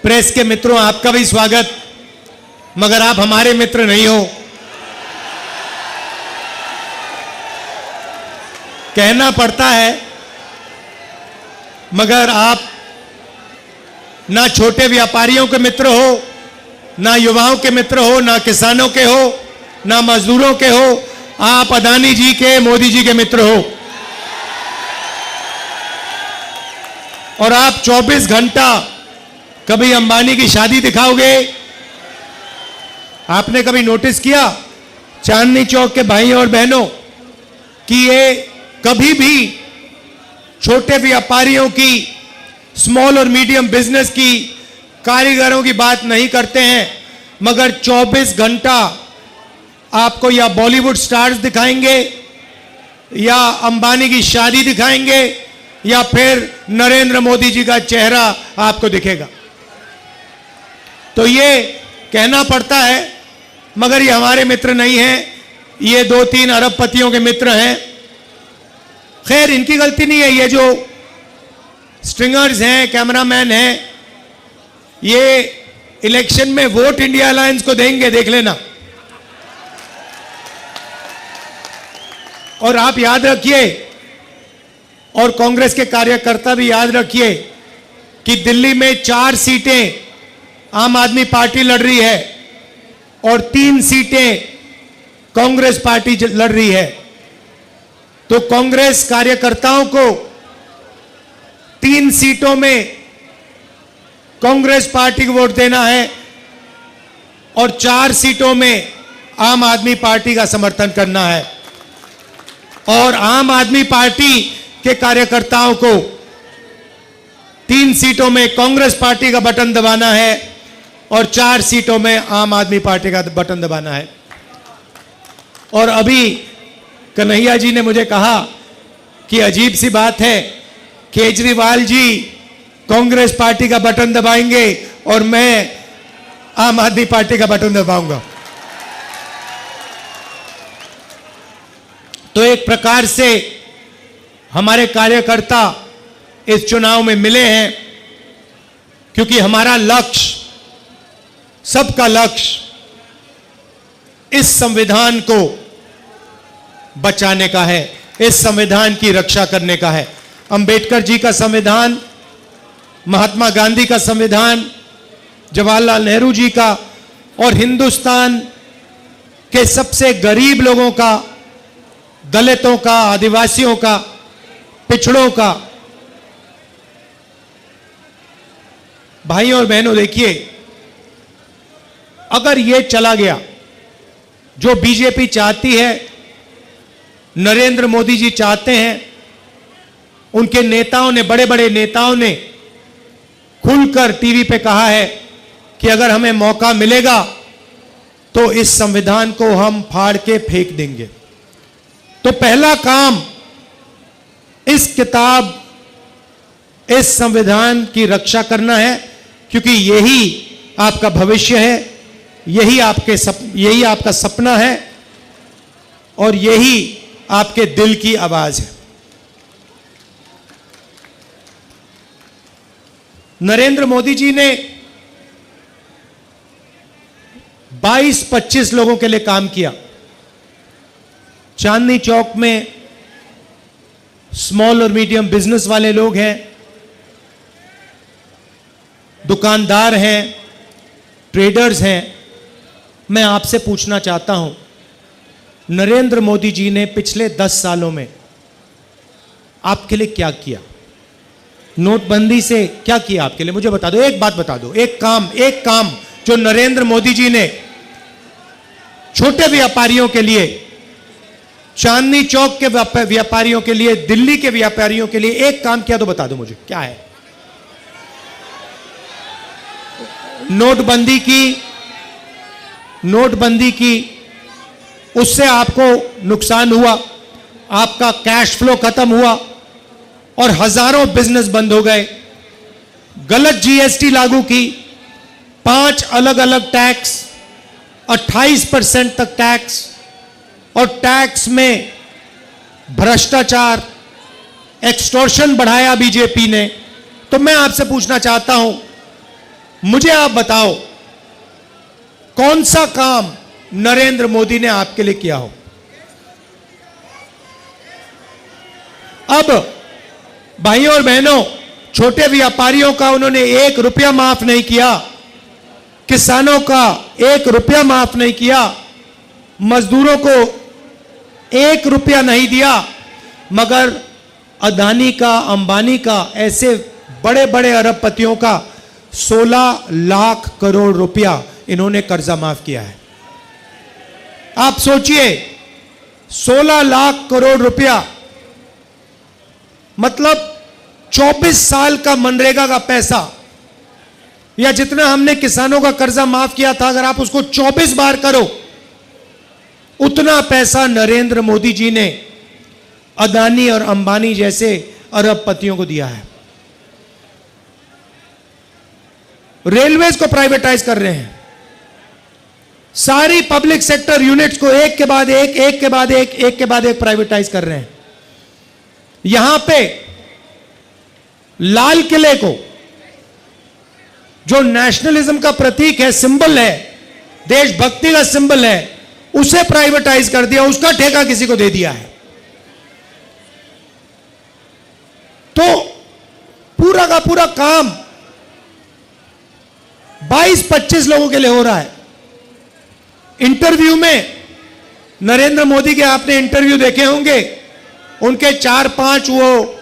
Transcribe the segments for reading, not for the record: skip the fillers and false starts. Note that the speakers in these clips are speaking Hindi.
प्रेस के मित्रों, आपका भी स्वागत। मगर आप हमारे मित्र नहीं हो। कहना पड़ता है, मगर आप ना छोटे व्यापारियों के मित्र हो, ना युवाओं के मित्र हो, ना किसानों के हो, ना मजदूरों के हो। आप अदानी जी के, मोदी जी के मित्र हो। और आप 24 घंटा कभी अंबानी की शादी दिखाओगे? आपने कभी नोटिस किया चांदनी चौक के भाइयों और बहनों कि ये कभी भी छोटे व्यापारियों की, स्मॉल और मीडियम बिजनेस की, कारीगरों की बात नहीं करते हैं, मगर 24 घंटा आपको या बॉलीवुड स्टार्स दिखाएंगे, या अंबानी की शादी दिखाएंगे, या फिर नरेंद्र मोदी जी का चेहरा आपको दिखेगा। तो ये कहना पड़ता है, मगर ये हमारे मित्र नहीं हैं। ये 2-3 अरबपतियों के मित्र हैं। खैर, इनकी गलती नहीं है। ये जो स्ट्रिंगर्स हैं, कैमरामैन हैं, ये इलेक्शन में वोट इंडिया अलायंस को देंगे, देख लेना। और आप याद रखिए, और कांग्रेस के कार्यकर्ता भी याद रखिए, कि दिल्ली में 4 सीटें आम आदमी पार्टी लड़ रही है और 3 सीटें कांग्रेस पार्टी लड़ रही है। तो कांग्रेस कार्यकर्ताओं को 3 सीटों में कांग्रेस पार्टी को वोट देना है और 4 सीटों में आम आदमी पार्टी का समर्थन करना है। और आम आदमी पार्टी के कार्यकर्ताओं को 3 सीटों में कांग्रेस पार्टी का बटन दबाना है और 4 सीटों में आम आदमी पार्टी का बटन दबाना है। और अभी कन्हैया जी ने मुझे कहा कि अजीब सी बात है, केजरीवाल जी कांग्रेस पार्टी का बटन दबाएंगे और मैं आम आदमी पार्टी का बटन दबाऊंगा। तो एक प्रकार से हमारे कार्यकर्ता इस चुनाव में मिले हैं, क्योंकि हमारा लक्ष्य, सबका लक्ष्य इस संविधान को बचाने का है, इस संविधान की रक्षा करने का है। अंबेडकर जी का संविधान, महात्मा गांधी का संविधान, जवाहरलाल नेहरू जी का, और हिंदुस्तान के सबसे गरीब लोगों का, दलितों का, आदिवासियों का, पिछड़ों का। भाइयों और बहनों, देखिए, अगर यह चला गया जो बीजेपी चाहती है, नरेंद्र मोदी जी चाहते हैं, उनके नेताओं ने, बड़े बड़े नेताओं ने खुलकर टीवी पे कहा है कि अगर हमें मौका मिलेगा तो इस संविधान को हम फाड़ के फेंक देंगे। तो पहला काम इस किताब, इस संविधान की रक्षा करना है, क्योंकि यही आपका भविष्य है, यही आपका सपना है और यही आपके दिल की आवाज है। नरेंद्र मोदी जी ने 22-25 लोगों के लिए काम किया। चांदनी चौक में स्मॉल और मीडियम बिजनेस वाले लोग हैं, दुकानदार हैं, ट्रेडर्स हैं। मैं आपसे पूछना चाहता हूं, नरेंद्र मोदी जी ने पिछले 10 सालों में आपके लिए क्या किया? नोटबंदी से क्या किया आपके लिए? मुझे बता दो, एक बात बता दो, एक काम जो नरेंद्र मोदी जी ने छोटे व्यापारियों के लिए, चांदनी चौक के व्यापारियों के लिए, दिल्ली के व्यापारियों के लिए एक काम किया तो बता दो मुझे, क्या है? नोटबंदी की, उससे आपको नुकसान हुआ, आपका कैश फ्लो खत्म हुआ और हजारों बिजनेस बंद हो गए। गलत जीएसटी लागू की, 5 अलग अलग टैक्स, 28% तक टैक्स, और टैक्स में भ्रष्टाचार, एक्सटॉर्शन बढ़ाया बीजेपी ने। तो मैं आपसे पूछना चाहता हूं, मुझे आप बताओ कौन सा काम नरेंद्र मोदी ने आपके लिए किया हो। अब भाइयों और बहनों, छोटे व्यापारियों का उन्होंने 1 रुपया माफ नहीं किया, किसानों का 1 रुपया माफ नहीं किया, मजदूरों को 1 रुपया नहीं दिया, मगर अदानी का, अंबानी का, ऐसे बड़े बड़े अरबपतियों का 16 लाख करोड़ रुपया इन्होंने कर्जा माफ किया है। आप सोचिए, 16 लाख करोड़ रुपया मतलब 24 साल का मनरेगा का पैसा, या जितना हमने किसानों का कर्जा माफ किया था, अगर आप उसको 24 बार करो, उतना पैसा नरेंद्र मोदी जी ने अदानी और अंबानी जैसे अरबपतियों को दिया है। रेलवेज को प्राइवेटाइज कर रहे हैं, सारी पब्लिक सेक्टर यूनिट्स को एक के बाद एक, एक के बाद एक, एक के बाद एक प्राइवेटाइज कर रहे हैं। यहां पे लाल किले को, जो नेशनलिज्म का प्रतीक है, सिंबल है, देशभक्ति का सिंबल है, उसे प्राइवेटाइज कर दिया, उसका ठेका किसी को दे दिया है। तो पूरा का पूरा काम 22-25 लोगों के लिए हो रहा है। इंटरव्यू में नरेंद्र मोदी के आपने इंटरव्यू देखे होंगे, उनके 4-5 वो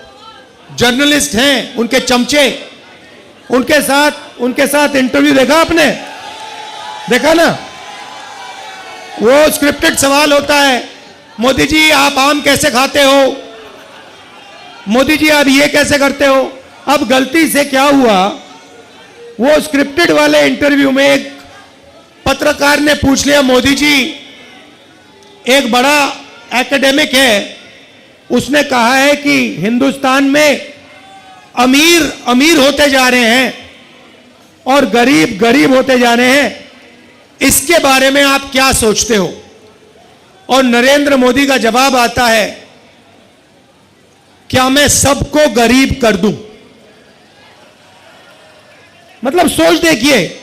जर्नलिस्ट हैं, उनके चमचे, उनके साथ इंटरव्यू देखा आपने? देखा ना? वो स्क्रिप्टेड सवाल होता है, मोदी जी आप आम कैसे खाते हो, मोदी जी आप ये कैसे करते हो। अब गलती से क्या हुआ, वो स्क्रिप्टेड वाले इंटरव्यू में एक पत्रकार ने पूछ लिया, मोदी जी एक बड़ा एकेडमिक है, उसने कहा है कि हिंदुस्तान में अमीर अमीर होते जा रहे हैं और गरीब गरीब होते जा रहे हैं, इसके बारे में आप क्या सोचते हो। और नरेंद्र मोदी का जवाब आता है, क्या मैं सबको गरीब कर दूं। मतलब सोच देखिए,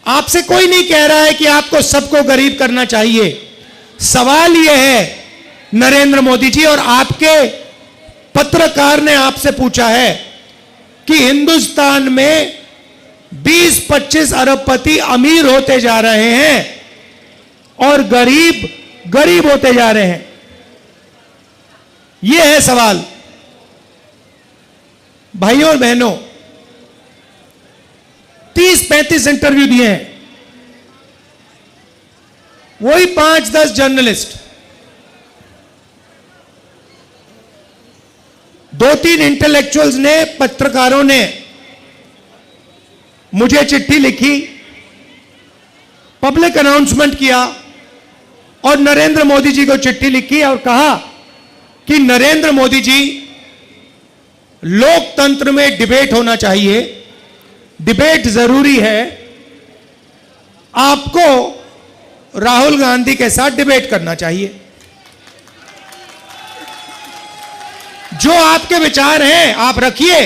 आपसे कोई नहीं कह रहा है कि आपको सबको गरीब करना चाहिए। सवाल यह है नरेंद्र मोदी जी, और आपके पत्रकार ने आपसे पूछा है कि हिंदुस्तान में 20-25 अरबपति अमीर होते जा रहे हैं और गरीब गरीब होते जा रहे हैं। यह है सवाल। भाइयों और बहनों, 30-35 इंटरव्यू दिए हैं, वही 5-10 जर्नलिस्ट, 2-3 इंटेलेक्चुअल्स ने, पत्रकारों ने मुझे चिट्ठी लिखी, पब्लिक अनाउंसमेंट किया और नरेंद्र मोदी जी को चिट्ठी लिखी और कहा कि नरेंद्र मोदी जी, लोकतंत्र में डिबेट होना चाहिए, डिबेट जरूरी है, आपको राहुल गांधी के साथ डिबेट करना चाहिए। जो आपके विचार हैं आप रखिए,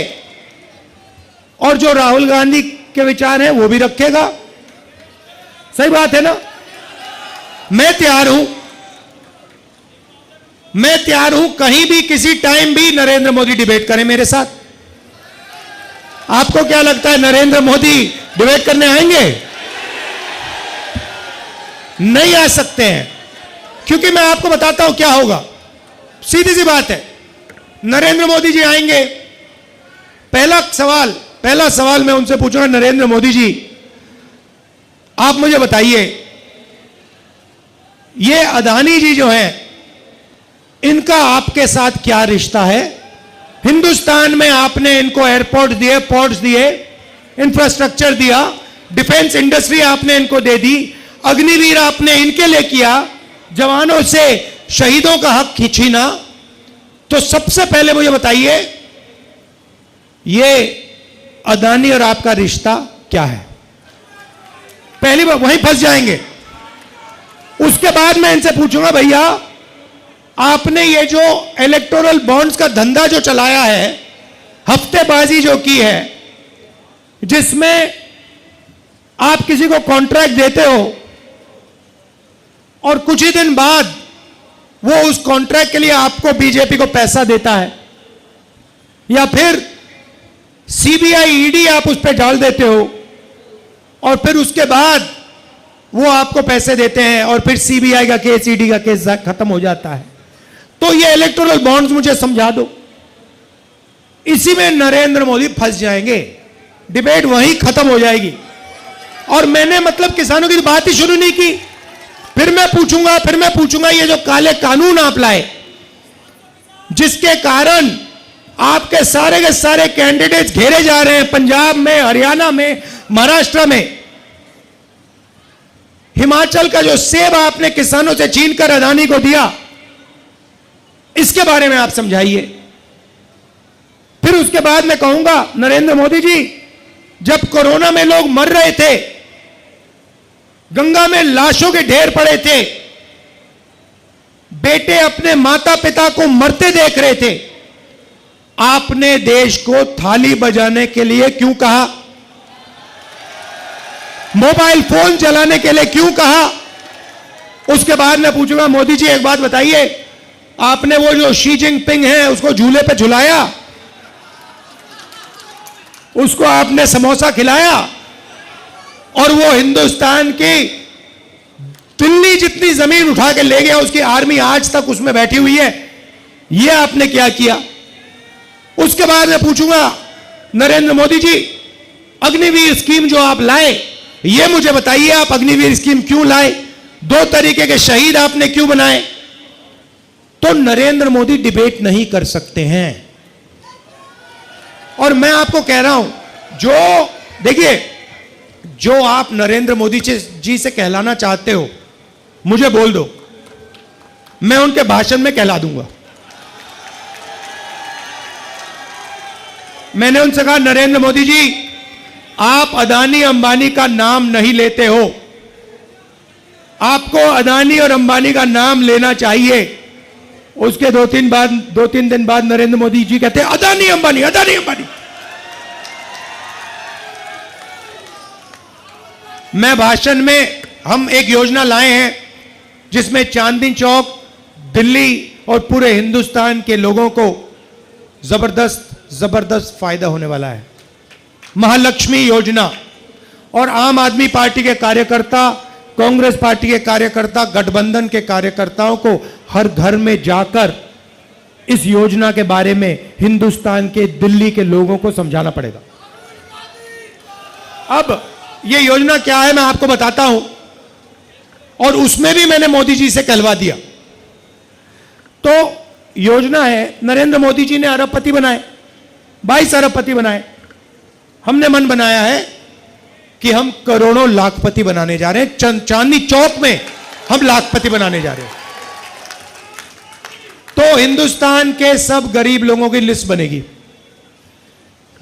और जो राहुल गांधी के विचार हैं वो भी रखेगा। सही बात है ना? मैं तैयार हूं कहीं भी, किसी टाइम भी नरेंद्र मोदी डिबेट करें मेरे साथ। आपको क्या लगता है नरेंद्र मोदी डिबेट करने आएंगे? नहीं आ सकते हैं, क्योंकि मैं आपको बताता हूं क्या होगा। सीधी सी बात है, नरेंद्र मोदी जी आएंगे, पहला सवाल मैं उनसे पूछूंगा, नरेंद्र मोदी जी आप मुझे बताइए, ये अदानी जी जो हैं, इनका आपके साथ क्या रिश्ता है? हिंदुस्तान में आपने इनको एयरपोर्ट दिए, पोर्ट्स दिए, इंफ्रास्ट्रक्चर दिया, डिफेंस इंडस्ट्री आपने इनको दे दी, अग्निवीर आपने इनके लिए किया, जवानों से शहीदों का हक छीना। तो सबसे पहले मुझे बताइए, ये अदानी और आपका रिश्ता क्या है? पहली बार वहीं फंस जाएंगे। उसके बाद मैं इनसे पूछूंगा, भैया आपने ये जो इलेक्टोरल बॉन्ड्स का धंधा जो चलाया है, हफ्तेबाजी जो की है, जिसमें आप किसी को कॉन्ट्रैक्ट देते हो और कुछ ही दिन बाद वो उस कॉन्ट्रैक्ट के लिए आपको बीजेपी को पैसा देता है, या फिर सीबीआई ईडी आप उस पर डाल देते हो और फिर उसके बाद वो आपको पैसे देते हैं और फिर सीबीआई का केस, ईडी का केस खत्म हो जाता है। तो ये इलेक्टोरल बॉन्ड्स मुझे समझा दो, इसी में नरेंद्र मोदी फंस जाएंगे, डिबेट वहीं खत्म हो जाएगी। और मैंने मतलब किसानों की बात ही शुरू नहीं की। फिर मैं पूछूंगा ये जो काले कानून आप लाए, जिसके कारण आपके सारे के सारे कैंडिडेट्स घेरे जा रहे हैं, पंजाब में, हरियाणा में, महाराष्ट्र में। हिमाचल का जो सेब आपने किसानों से छीनकर अदानी को दिया, इसके बारे में आप समझाइए। फिर उसके बाद मैं कहूंगा, नरेंद्र मोदी जी, जब कोरोना में लोग मर रहे थे, गंगा में लाशों के ढेर पड़े थे, बेटे अपने माता पिता को मरते देख रहे थे, आपने देश को थाली बजाने के लिए क्यों कहा? मोबाइल फोन चलाने के लिए क्यों कहा? उसके बाद मैं पूछूंगा, मोदी जी एक बात बताइए, आपने वो जो शी जिनपिंग है उसको झूले पे झुलाया, उसको आपने समोसा खिलाया, और वो हिंदुस्तान की दिल्ली जितनी जमीन उठा के ले गया, उसकी आर्मी आज तक उसमें बैठी हुई है, ये आपने क्या किया? उसके बाद मैं पूछूंगा, नरेंद्र मोदी जी, अग्निवीर स्कीम जो आप लाए, ये मुझे बताइए, आप अग्निवीर स्कीम क्यों लाए? 2 तरीके के शहीद आपने क्यों बनाए? तो नरेंद्र मोदी डिबेट नहीं कर सकते हैं। और मैं आपको कह रहा हूं, जो देखिए, जो आप नरेंद्र मोदी जी से कहलाना चाहते हो, मुझे बोल दो, मैं उनके भाषण में कहला दूंगा। मैंने उनसे कहा, नरेंद्र मोदी जी, आप अदानी अंबानी का नाम नहीं लेते हो, आपको अदानी और अंबानी का नाम लेना चाहिए। उसके 2-3 दिन बाद नरेंद्र मोदी जी कहते हैं, अदानी अंबानी, अदानी अंबानी। मैं भाषण में, हम एक योजना लाए हैं जिसमें चांदनी चौक, दिल्ली और पूरे हिंदुस्तान के लोगों को जबरदस्त फायदा होने वाला है। महालक्ष्मी योजना, और आम आदमी पार्टी के कार्यकर्ता, कांग्रेस पार्टी के कार्यकर्ता, गठबंधन के कार्यकर्ताओं को हर घर में जाकर इस योजना के बारे में हिंदुस्तान के, दिल्ली के लोगों को समझाना पड़ेगा। अब ये योजना क्या है मैं आपको बताता हूं, और उसमें भी मैंने मोदी जी से कहलवा दिया। तो योजना है, नरेंद्र मोदी जी ने अरबपति बनाए, 22 अरबपति बनाए। हमने मन बनाया है कि हम करोड़ों लाखपति बनाने जा रहे हैं। चांदनी चौक में हम लाखपति बनाने जा रहे हैं। तो हिंदुस्तान के सब गरीब लोगों की लिस्ट बनेगी।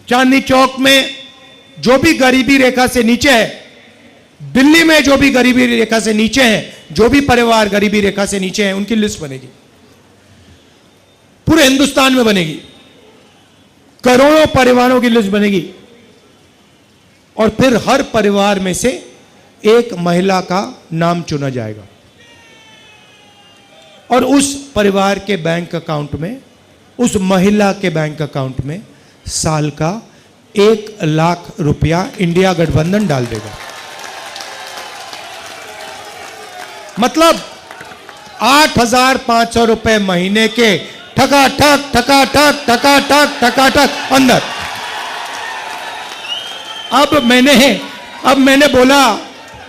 चांदनी चौक में जो भी गरीबी रेखा से नीचे है, दिल्ली में जो भी गरीबी रेखा से नीचे है, जो भी परिवार गरीबी रेखा से नीचे है, उनकी लिस्ट बनेगी। पूरे हिंदुस्तान में बनेगी, करोड़ों परिवारों की लिस्ट बनेगी। और फिर हर परिवार में से एक महिला का नाम चुना जाएगा, और उस परिवार के बैंक अकाउंट में, उस महिला के बैंक अकाउंट में साल का 1 लाख रुपया इंडिया गठबंधन डाल देगा। मतलब 8,500 रुपए महीने के ठकाठक ठकाठक ठकाठक ठकाठक अंदर। अब मैंने बोला,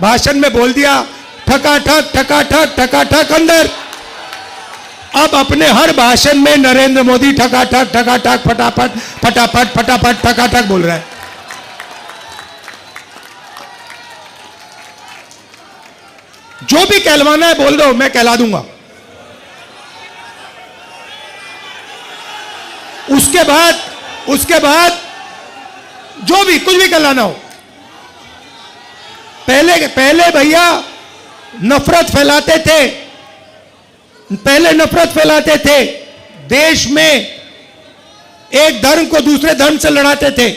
भाषण में बोल दिया, ठकाठक ठकाठक ठकाठक अंदर। अब अपने हर भाषण में नरेंद्र मोदी ठकाठक ठकाठक फटाफट फटाफट फटाफट ठकाठक बोल रहा है। जो भी कहलवाना है बोल दो, मैं कहला दूंगा। उसके बाद जो भी कुछ भी कहलाना हो, पहले भैया नफरत फैलाते थे, देश में एक धर्म को दूसरे धर्म से लड़ाते थे।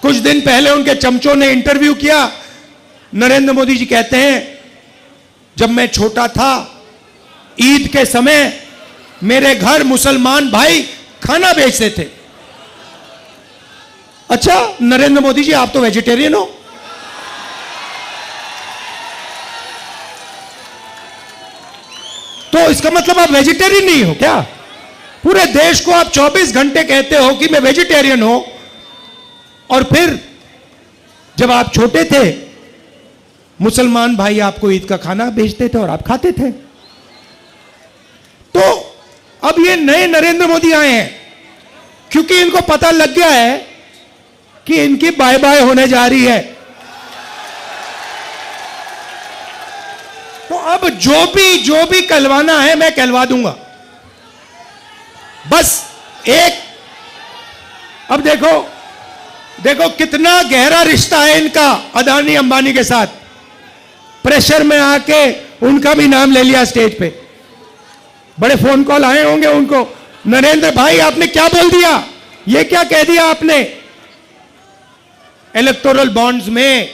कुछ दिन पहले उनके चमचों ने इंटरव्यू किया। नरेंद्र मोदी जी कहते हैं, जब मैं छोटा था ईद के समय मेरे घर मुसलमान भाई खाना बेचते थे। अच्छा नरेंद्र मोदी जी, आप तो वेजिटेरियन हो। तो इसका मतलब आप वेजिटेरियन नहीं हो क्या? पूरे देश को आप 24 घंटे कहते हो कि मैं वेजिटेरियन हूं, और फिर जब आप छोटे थे मुसलमान भाई आपको ईद का खाना भेजते थे और आप खाते थे। तो अब ये नए नरेंद्र मोदी आए हैं क्योंकि इनको पता लग गया है कि इनकी बाय बाय होने जा रही है। तो अब जो भी कहलवाना है मैं कहलवा दूंगा। बस एक, अब देखो कितना गहरा रिश्ता है इनका अदानी अंबानी के साथ। प्रेशर में आके उनका भी नाम ले लिया स्टेज पे, बड़े फोन कॉल आए होंगे उनको, नरेंद्र भाई आपने क्या बोल दिया, ये क्या कह दिया आपने। इलेक्टोरल बॉन्ड्स में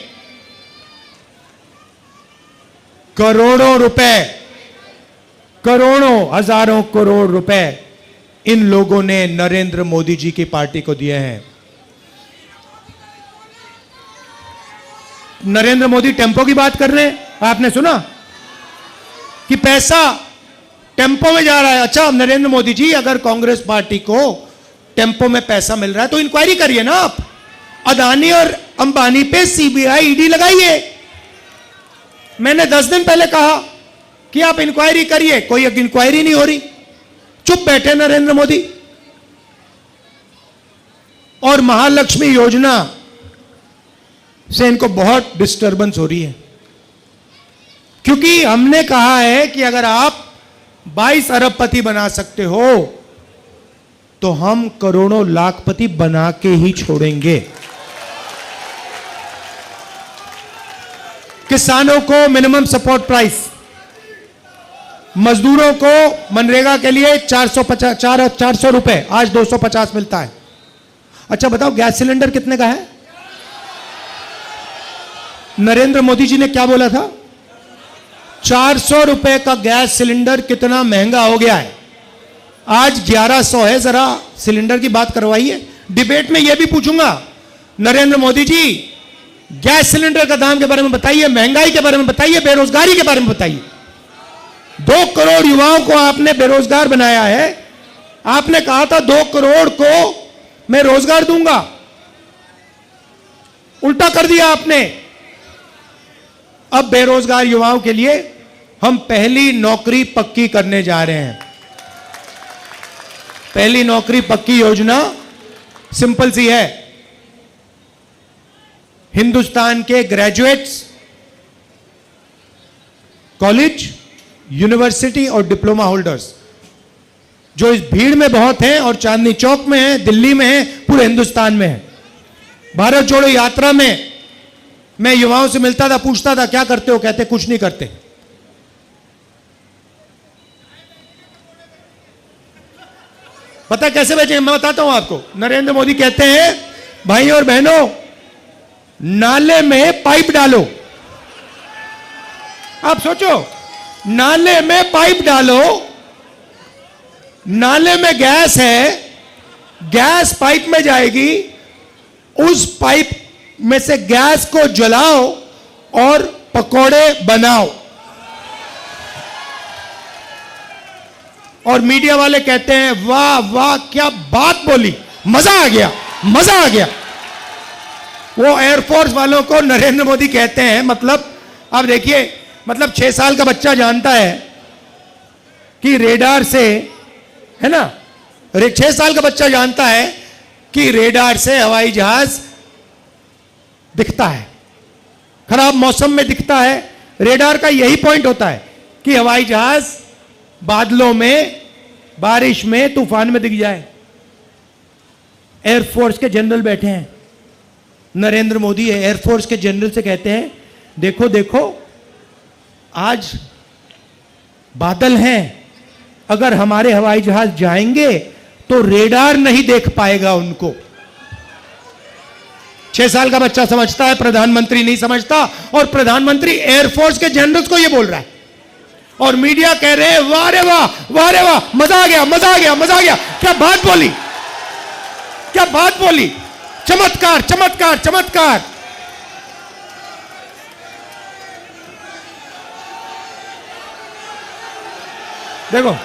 करोड़ों रुपए, करोड़ों हजारों करोड़ रुपए इन लोगों ने नरेंद्र मोदी जी की पार्टी को दिए हैं। नरेंद्र मोदी टेम्पो की बात कर रहे हैं, आपने सुना कि पैसा टेम्पो में जा रहा है। अच्छा नरेंद्र मोदी जी, अगर कांग्रेस पार्टी को टेम्पो में पैसा मिल रहा है तो इंक्वायरी करिए ना आप। अदानी और अंबानी पे सीबीआई ईडी लगाइए। मैंने 10 दिन पहले कहा कि आप इंक्वायरी करिए, कोई इंक्वायरी नहीं हो रही, चुप बैठे नरेंद्र मोदी। और महालक्ष्मी योजना से इनको बहुत डिस्टर्बेंस हो रही है, क्योंकि हमने कहा है कि अगर आप 22 अरबपति बना सकते हो तो हम करोड़ों लाखपति बना के ही छोड़ेंगे। किसानों को मिनिमम सपोर्ट प्राइस, मजदूरों को मनरेगा के लिए 400 रुपए, आज 250 मिलता है। अच्छा बताओ गैस सिलेंडर कितने का है? नरेंद्र मोदी जी ने क्या बोला था? 400 रुपए का गैस सिलेंडर कितना महंगा हो गया है, आज 1100 है। जरा सिलेंडर की बात करवाइए। डिबेट में यह भी पूछूंगा, नरेंद्र मोदी जी गैस सिलेंडर का दाम के बारे में बताइए, महंगाई के बारे में बताइए, बेरोजगारी के बारे में बताइए। 2 करोड़ युवाओं को आपने बेरोजगार बनाया है। आपने कहा था 2 करोड़ को मैं रोजगार दूंगा, उल्टा कर दिया आपने। अब बेरोजगार युवाओं के लिए हम पहली नौकरी पक्की करने जा रहे हैं। पहली नौकरी पक्की योजना सिंपल सी है। हिंदुस्तान के ग्रेजुएट्स, कॉलेज, यूनिवर्सिटी और डिप्लोमा होल्डर्स जो इस भीड़ में बहुत हैं और चांदनी चौक में हैं, दिल्ली में हैं, पूरे हिंदुस्तान में हैं। भारत जोड़ो यात्रा में मैं युवाओं से मिलता था, पूछता था क्या करते हो, कहते कुछ नहीं करते। पता कैसे बेचे, मैं बताता हूं आपको। नरेंद्र मोदी कहते हैं भाइयों और बहनों नाले में पाइप डालो। आप सोचो, नाले में पाइप डालो, नाले में गैस है, गैस पाइप में जाएगी, उस पाइप में से गैस को जलाओ और पकोड़े बनाओ। और मीडिया वाले कहते हैं वाह वाह क्या बात बोली, मजा आ गया, मजा आ गया। वो एयरफोर्स वालों को नरेंद्र मोदी कहते हैं, मतलब आप देखिए, मतलब 6 साल का बच्चा जानता है कि रेडार से, है ना, 6 साल का बच्चा जानता है कि रेडार से हवाई जहाज दिखता है, खराब मौसम में दिखता है। रेडार का यही पॉइंट होता है कि हवाई जहाज बादलों में, बारिश में, तूफान में दिख जाए। एयरफोर्स के जनरल बैठे हैं, नरेंद्र मोदी एयरफोर्स के जनरल से कहते हैं देखो देखो आज बादल हैं, अगर हमारे हवाई जहाज जाएंगे तो रेडार नहीं देख पाएगा उनको। 6 साल का बच्चा समझता है, प्रधानमंत्री नहीं समझता। और प्रधानमंत्री एयरफोर्स के जनरल्स को यह बोल रहा है और मीडिया कह रहे हैं वाह रे वाह, वाह रे वाह, मजा आ गया, मजा आ गया, मजा आ गया। क्या बात बोली, क्या बात बोली, चमत्कार, चमत्कार, चमत्कार। देखो,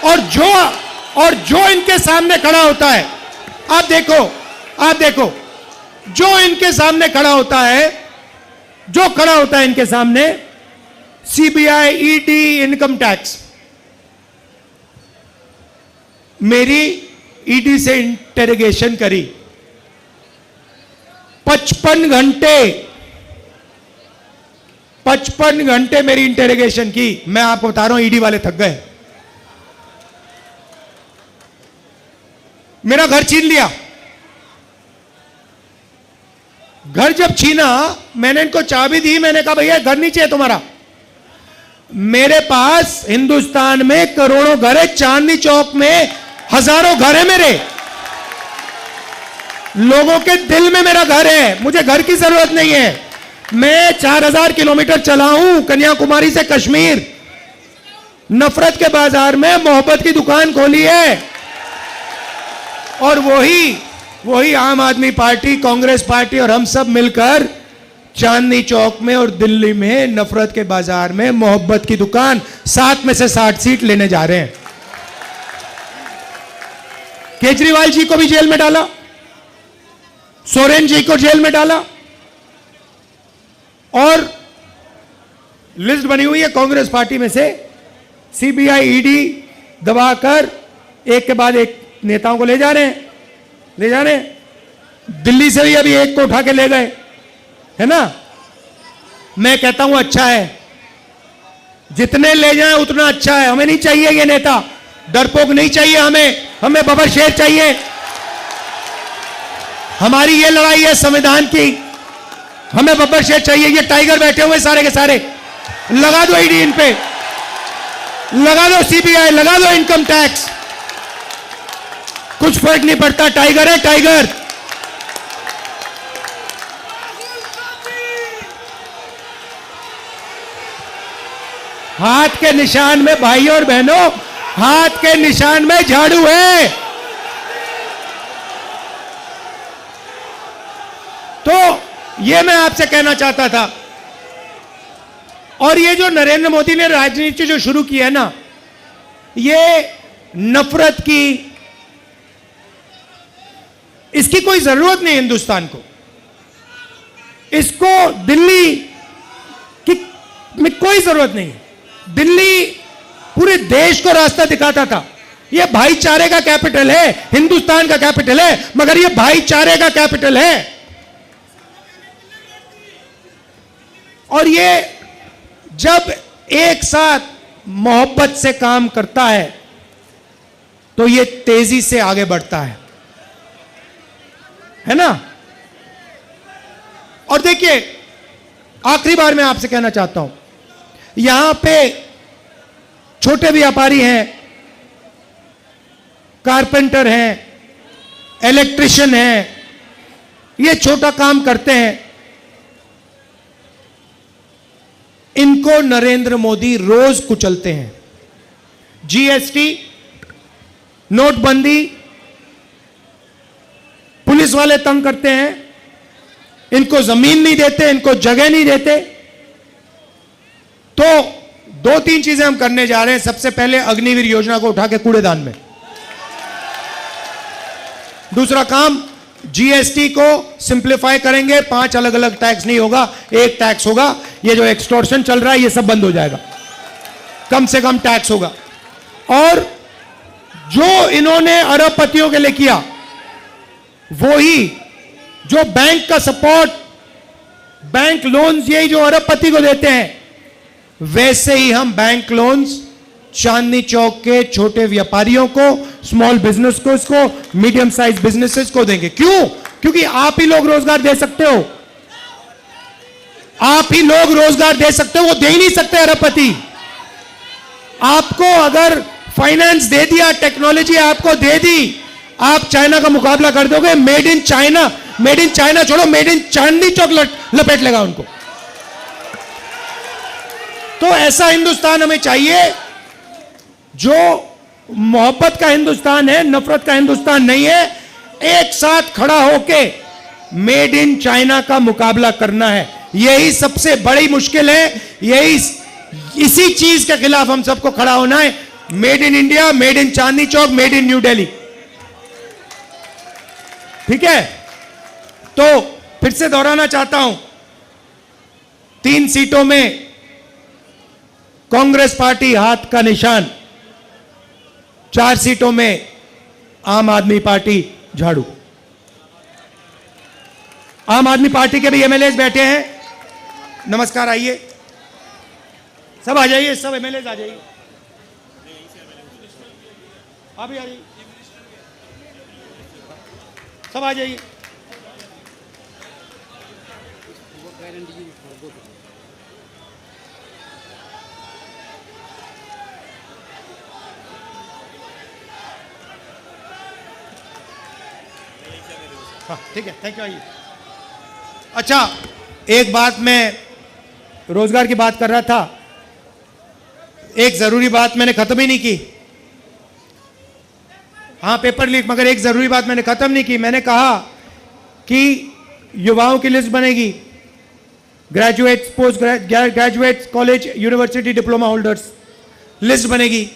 और जो इनके सामने खड़ा होता है, आप देखो, आप देखो, जो इनके सामने खड़ा होता है, जो खड़ा होता है इनके सामने, सीबीआई, ईडी, इनकम टैक्स। मेरी ईडी से इंटेरोगेशन करी 55 घंटे, 55 घंटे मेरी इंटेरोगेशन की। मैं आपको बता रहा हूं, ईडी वाले थक गए। मेरा घर छीन लिया। घर जब छीना, मैंने इनको चाबी दी, मैंने कहा भैया घर नहीं चाहिए तुम्हारा। मेरे पास हिंदुस्तान में करोड़ों घर है, चांदनी चौक में हजारों घर है मेरे। लोगों के दिल में मेरा घर है, मुझे घर की जरूरत नहीं है। मैं 4000 किलोमीटर चला हूं कन्याकुमारी से कश्मीर, नफरत के बाजार में मोहब्बत की दुकान खोली है। और वही आम आदमी पार्टी, कांग्रेस पार्टी और हम सब मिलकर चांदनी चौक में और दिल्ली में नफरत के बाजार में मोहब्बत की दुकान 7 में से 60 सीट लेने जा रहे हैं। केजरीवाल जी को भी जेल में डाला, सोरेन जी को जेल में डाला, और लिस्ट बनी हुई है कांग्रेस पार्टी में से सीबीआई, ईडी दबाकर एक के बाद एक नेताओं को ले जा रहे हैं, ले जा रहे हैं। दिल्ली से भी अभी एक को उठा के ले गए, है ना। मैं कहता हूं अच्छा है, जितने ले जाएं उतना अच्छा है। हमें नहीं चाहिए ये नेता, डरपोक नहीं चाहिए हमें बबर शेर चाहिए। हमारी ये लड़ाई है संविधान की, हमें बब्बर शेर चाहिए। ये टाइगर बैठे हुए सारे के सारे, लगा दो ईडी इन पे, लगा दो सीबीआई, लगा दो इनकम टैक्स, कुछ फर्क नहीं पड़ता। टाइगर है टाइगर। हाथ के निशान में भाइयों और बहनों, हाथ के निशान में झाड़ू है। तो ये मैं आपसे कहना चाहता था। और ये जो नरेंद्र मोदी ने राजनीति जो शुरू की है ना, ये नफरत की, इसकी कोई जरूरत नहीं हिंदुस्तान को। इसको दिल्ली की में कोई जरूरत नहीं। दिल्ली पूरे देश को रास्ता दिखाता था। ये भाईचारे का कैपिटल है, हिंदुस्तान का कैपिटल है, मगर ये भाईचारे का कैपिटल है। और ये जब एक साथ मोहब्बत से काम करता है तो ये तेजी से आगे बढ़ता है ना। और देखिए, आखिरी बार मैं आपसे कहना चाहता हूं, यहां पे छोटे व्यापारी हैं, कारपेंटर हैं, इलेक्ट्रिशियन हैं, ये छोटा काम करते हैं। इनको नरेंद्र मोदी रोज कुचलते हैं। जीएसटी, नोटबंदी, पुलिस वाले तंग करते हैं, इनको जमीन नहीं देते, इनको जगह नहीं देते। तो 2-3 चीजें हम करने जा रहे हैं। सबसे पहले अग्निवीर योजना को उठा के कूड़ेदान में। दूसरा काम, जीएसटी को सिंप्लीफाई करेंगे। 5 अलग अलग टैक्स नहीं होगा, एक टैक्स होगा। ये जो एक्सटॉर्शन चल रहा है ये सब बंद हो जाएगा, कम से कम टैक्स होगा। और जो इन्होंने अरबपतियों के लिए किया, वो ही जो बैंक का सपोर्ट, बैंक लोन्स, यही जो अरबपति को देते हैं, वैसे ही हम बैंक लोन्स चांदनी चौक के छोटे व्यापारियों को, स्मॉल बिजनेस को, इसको मीडियम साइज बिजनेसेस को देंगे। क्यों? क्योंकि आप ही लोग रोजगार दे सकते हो, आप ही लोग रोजगार दे सकते हो, वो दे ही नहीं सकते अरबपति। आपको अगर फाइनेंस दे दिया, टेक्नोलॉजी आपको दे दी, आप चाइना का मुकाबला कर दोगे। मेड इन चाइना छोड़ो, मेड इन चांदनी चौक लपेट लेगा उनको। तो ऐसा हिंदुस्तान हमें चाहिए जो मोहब्बत का हिंदुस्तान है, नफरत का हिंदुस्तान नहीं है। एक साथ खड़ा होके मेड इन चाइना का मुकाबला करना है, यही सबसे बड़ी मुश्किल है। इसी चीज के खिलाफ हम सबको खड़ा होना है। Made in India, made in Chandni Chowk, made in new Delhi. ठीक है, तो फिर से दोहराना चाहता हूं, 3 सीटों में कांग्रेस पार्टी हाथ का निशान, 4 सीटों में आम आदमी पार्टी झाड़ू। आम आदमी पार्टी के भी एमएलए बैठे हैं। नमस्कार, आइए सब, आ जाइए, सब एमएलए आ जाइए, आप भी आ जाइए, सब आ जाइए। ठीक है, थैंक यू, आइए। अच्छा, एक बात, मैं रोजगार की बात कर रहा था, एक जरूरी बात मैंने खत्म ही नहीं की। हाँ, पेपर लीक, मगर एक जरूरी बात मैंने खत्म नहीं की। मैंने कहा कि युवाओं की लिस्ट बनेगी, graduates, post graduates, college, university diploma holders list बनेगी,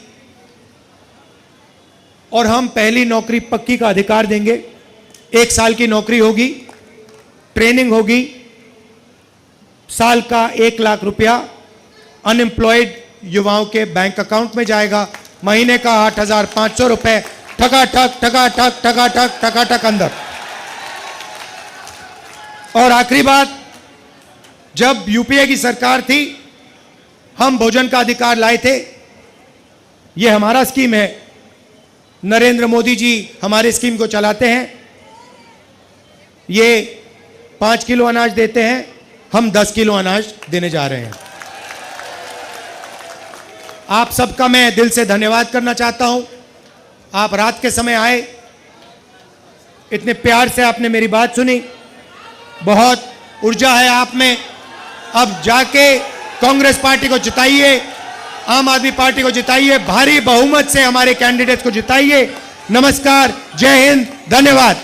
और हम पहली नौकरी पक्की का अधिकार देंगे। 1 साल की नौकरी होगी, ट्रेनिंग होगी, साल का 1 लाख रुपया अनएम्प्लॉयड युवाओं के बैंक अकाउंट में जाएगा, महीने का 8,500 रुपए ठका ठक अंदर। और आखिरी बात, जब यूपीए की सरकार थी, हम भोजन का अधिकार लाए थे। यह हमारा स्कीम है, नरेंद्र मोदी जी हमारे स्कीम को चलाते हैं। ये 5 किलो अनाज देते हैं, हम 10 किलो अनाज देने जा रहे हैं। आप सबका मैं दिल से धन्यवाद करना चाहता हूं। आप रात के समय आए, इतने प्यार से आपने मेरी बात सुनी, बहुत ऊर्जा है आप में। अब जाके कांग्रेस पार्टी को जिताइए, आम आदमी पार्टी को जिताइए, भारी बहुमत से हमारे कैंडिडेट को जिताइए। नमस्कार, जय हिंद, धन्यवाद।